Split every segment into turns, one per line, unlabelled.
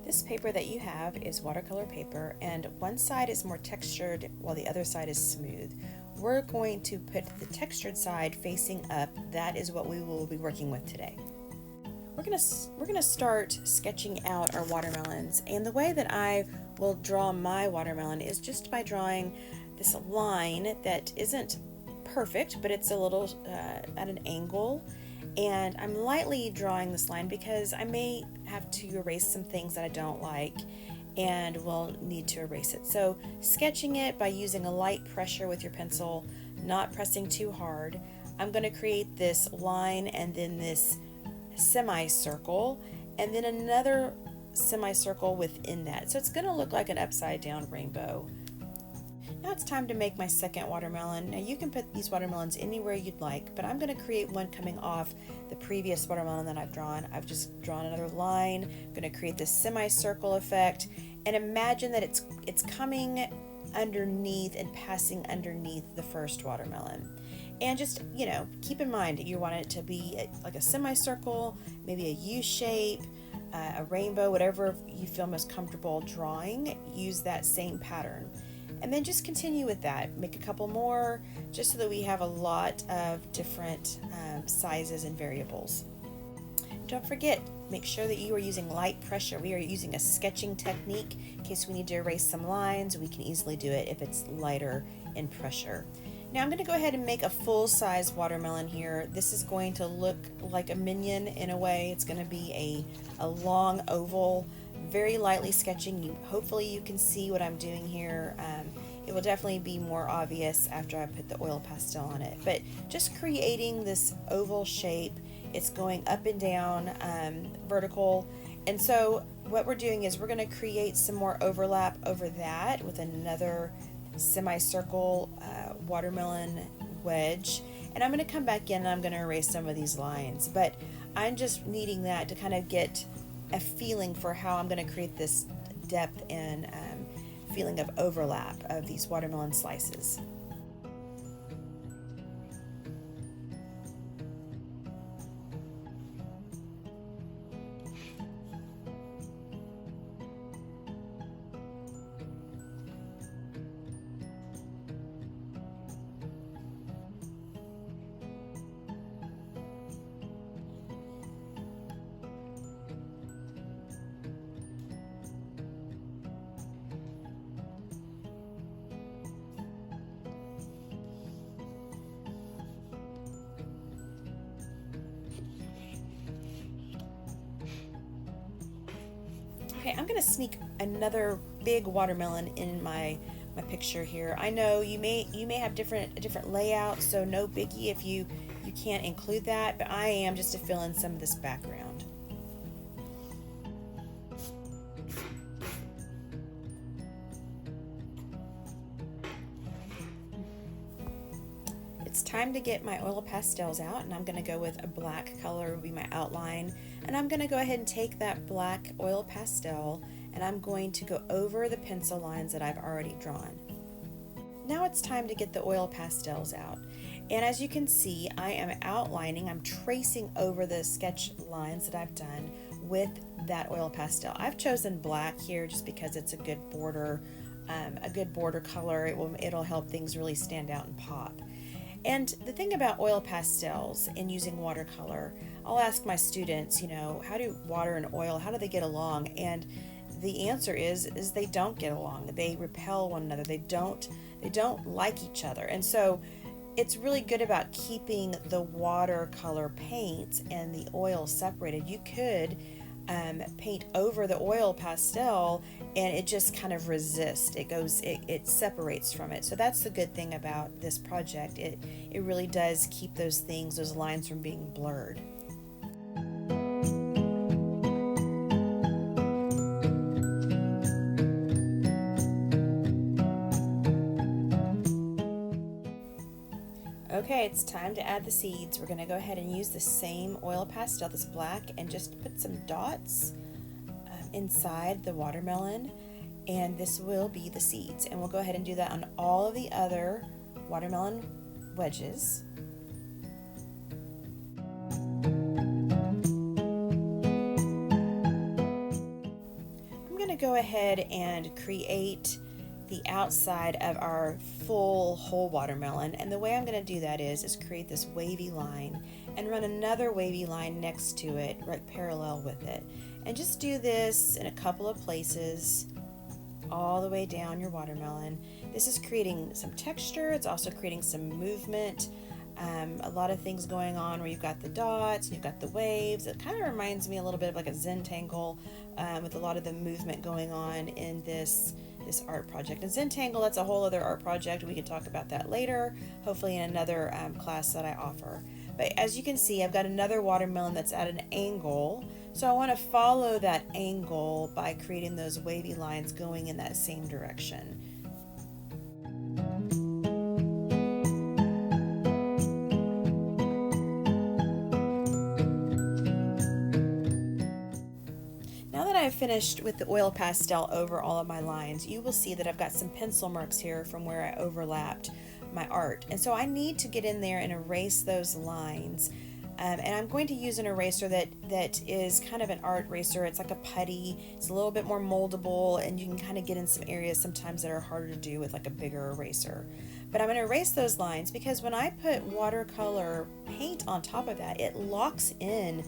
This paper that you have is watercolor paper, and one side is more textured while the other side is smooth. We're going to put the textured side facing up. That is what we will be working with today. We're gonna start sketching out our watermelons, and the way that I will draw my watermelon is just by drawing this line that isn't perfect, but it's a little at an angle. And I'm lightly drawing this line because I may have to erase some things that I don't like and will need to erase it. So sketching it by using a light pressure with your pencil, not pressing too hard, I'm going to create this line and then this semicircle and then another semicircle within that. So it's going to look like an upside down rainbow. Now it's time to make my second watermelon. Now you can put these watermelons anywhere you'd like, but I'm going to create one coming off the previous watermelon that I've drawn. I've just drawn another line. I'm going to create this semicircle effect, and imagine that it's coming underneath and passing underneath the first watermelon. And just, keep in mind you want it to be like a semicircle, maybe a U shape, a rainbow, whatever you feel most comfortable drawing. Use that same pattern. And then just continue with that. Make a couple more, just so that we have a lot of different sizes and variables. Don't forget, make sure that you are using light pressure. We are using a sketching technique. In case we need to erase some lines, we can easily do it if it's lighter in pressure. Now I'm going to go ahead and make a full-size watermelon here. This is going to look like a minion in a way. It's going to be a long oval. Very lightly sketching. Hopefully you can see what I'm doing here. It will definitely be more obvious after I put the oil pastel on it, but just creating this oval shape. It's going up and down, vertical, and so what we're doing is we're going to create some more overlap over that with another semicircle watermelon wedge, and I'm going to come back in and I'm going to erase some of these lines, but I'm just needing that to kind of get a feeling for how I'm going to create this depth and feeling of overlap of these watermelon slices. Okay, I'm going to sneak another big watermelon in my picture here. I know you may have different layouts, so no biggie if you can't include that, but I am just to fill in some of this background. It's time to get my oil pastels out, and I'm going to go with a black color will be my outline, and I'm going to go ahead and take that black oil pastel and I'm going to go over the pencil lines that I've already drawn. Now it's time to get the oil pastels out, and as you can see I am outlining, I'm tracing over the sketch lines that I've done with that oil pastel. I've chosen black here just because it's a good border color. It'll help things really stand out and pop. And the thing about oil pastels and using watercolor, I'll ask my students, how do water and oil, how do they get along? And the answer is they don't get along. They repel one another. They don't like each other. And so it's really good about keeping the watercolor paint and the oil separated. You could paint over the oil pastel and it just kind of resists. It separates from it. So that's the good thing about this project. It really does keep those lines from being blurred. Okay, it's time to add the seeds. We're going to go ahead and use the same oil pastel, this black, and just put some dots inside the watermelon, and this will be the seeds. And we'll go ahead and do that on all of the other watermelon wedges. go ahead and create the outside of our full whole watermelon, and the way I'm going to do that is create this wavy line and run another wavy line next to it, right parallel with it, and just do this in a couple of places all the way down your watermelon. This is creating some texture. It's also creating some movement. A lot of things going on where you've got the dots and you've got the waves. It kind of reminds me a little bit of like a Zentangle, with a lot of the movement going on in this art project. And Zentangle, that's a whole other art project. We can talk about that later, hopefully in another class that I offer. But as you can see, I've got another watermelon that's at an angle. So I want to follow that angle by creating those wavy lines going in that same direction. I've finished with the oil pastel over all of my lines, you will see that I've got some pencil marks here from where I overlapped my art, and so I need to get in there and erase those lines, and I'm going to use an eraser that is kind of an art eraser. It's like a putty. It's a little bit more moldable, and you can kind of get in some areas sometimes that are harder to do with like a bigger eraser. But I'm going to erase those lines because when I put watercolor paint on top of that, it locks in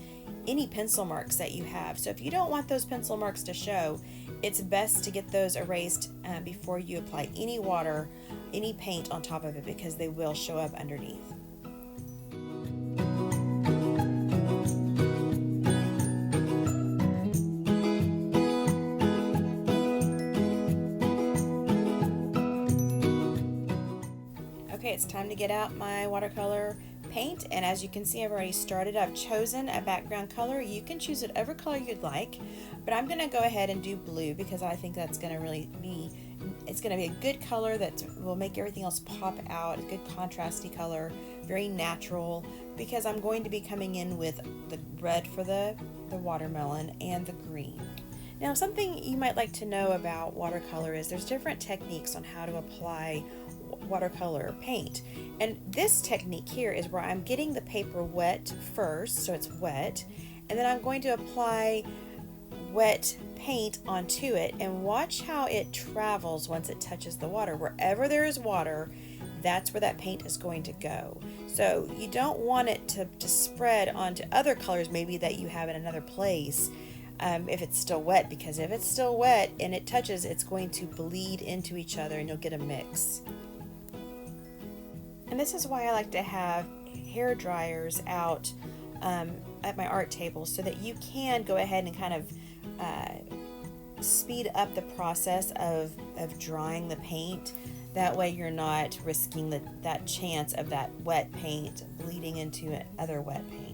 any pencil marks that you have. So if you don't want those pencil marks to show, it's best to get those erased before you apply any water, any paint on top of it, because they will show up underneath. Okay, it's time to get out my watercolor paint, and as you can see, I've already started. I've chosen a background color. You can choose whatever color you'd like, but I'm going to go ahead and do blue because I think that's going to really be, it's going to be a good color that will make everything else pop out. A good contrasty color, very natural, because I'm going to be coming in with the red for the watermelon and the green. Now, something you might like to know about watercolor is there's different techniques on how to apply watercolor paint, and this technique here is where I'm getting the paper wet first, so it's wet, and then I'm going to apply wet paint onto it, and watch how it travels once it touches the water. Wherever there is water, that's where that paint is going to go. So you don't want it to spread onto other colors maybe that you have in another place if it's still wet, because if it's still wet and it touches, it's going to bleed into each other and you'll get a mix. And this is why I like to have hair dryers out at my art table, so that you can go ahead and kind of speed up the process of drying the paint. That way you're not risking that chance of that wet paint bleeding into other wet paint.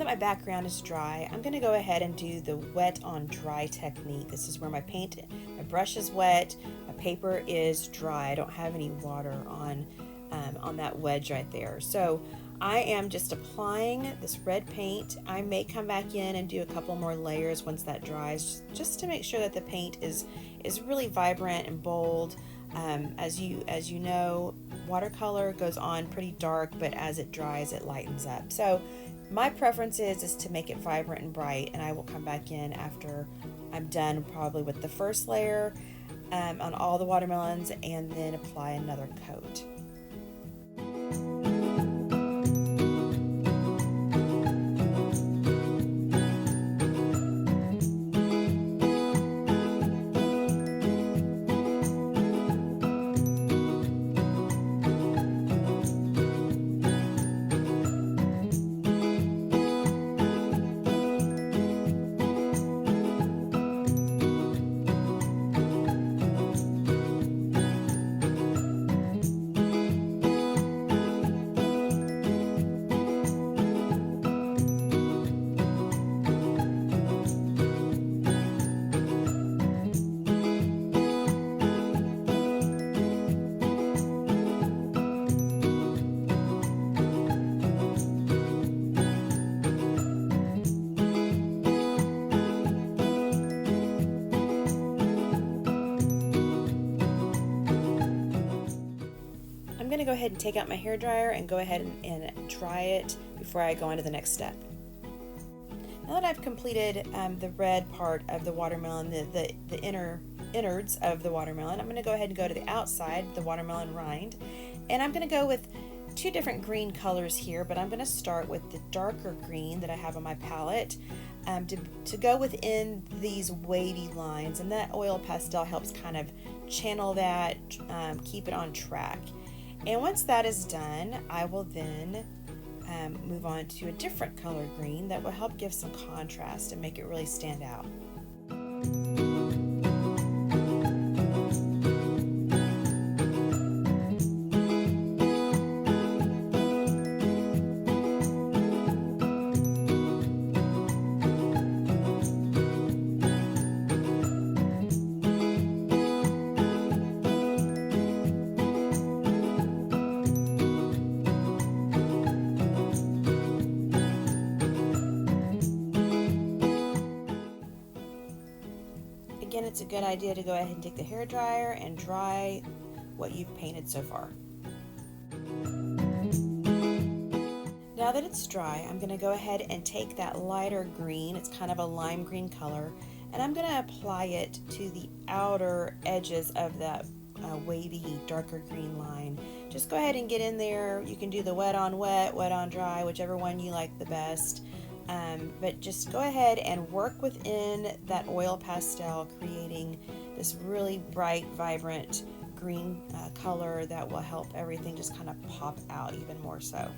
My background is dry. I'm going to go ahead and do the wet on dry technique. This is where my brush is wet, my paper is dry. I don't have any water on that wedge right there. So I am just applying this red paint. I may come back in and do a couple more layers once that dries, just to make sure that the paint is really vibrant and bold. As you know, watercolor goes on pretty dark, but as it dries, it lightens up. So my preference is to make it vibrant and bright, and I will come back in after I'm done probably with the first layer on all the watermelons, and then apply another coat. ahead and take out my hairdryer and go ahead and dry it before I go on to the next step. Now that I've completed the red part of the watermelon, the innards of the watermelon, I'm going to go ahead and go to the outside, the watermelon rind, and I'm going to go with two different green colors here, but I'm going to start with the darker green that I have on my palette to go within these wavy lines, and that oil pastel helps kind of channel that, keep it on track. And once that is done, I will then move on to a different color green that will help give some contrast and make it really stand out. Again, it's a good idea to go ahead and take the hairdryer and dry what you've painted so far. Now that it's dry, I'm going to go ahead and take that lighter green, it's kind of a lime green color, and I'm going to apply it to the outer edges of that wavy darker green line. Just go ahead and get in there. You can do the wet on wet, wet on dry, whichever one you like the best. But just go ahead and work within that oil pastel, creating this really bright, vibrant green color that will help everything just kind of pop out even more so.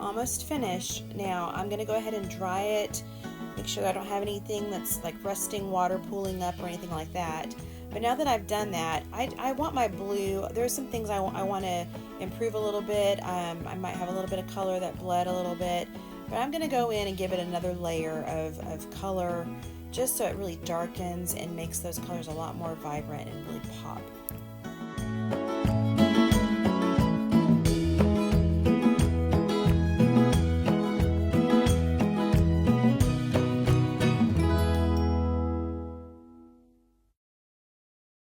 Almost finished. Now I'm going to go ahead and dry it, make sure I don't have anything that's like rusting water pooling up or anything like that. But now that I've done that, I want my blue. There's some things I want to improve a little bit. I might have a little bit of color that bled a little bit, but I'm going to go in and give it another layer of color just so it really darkens and makes those colors a lot more vibrant and really pop.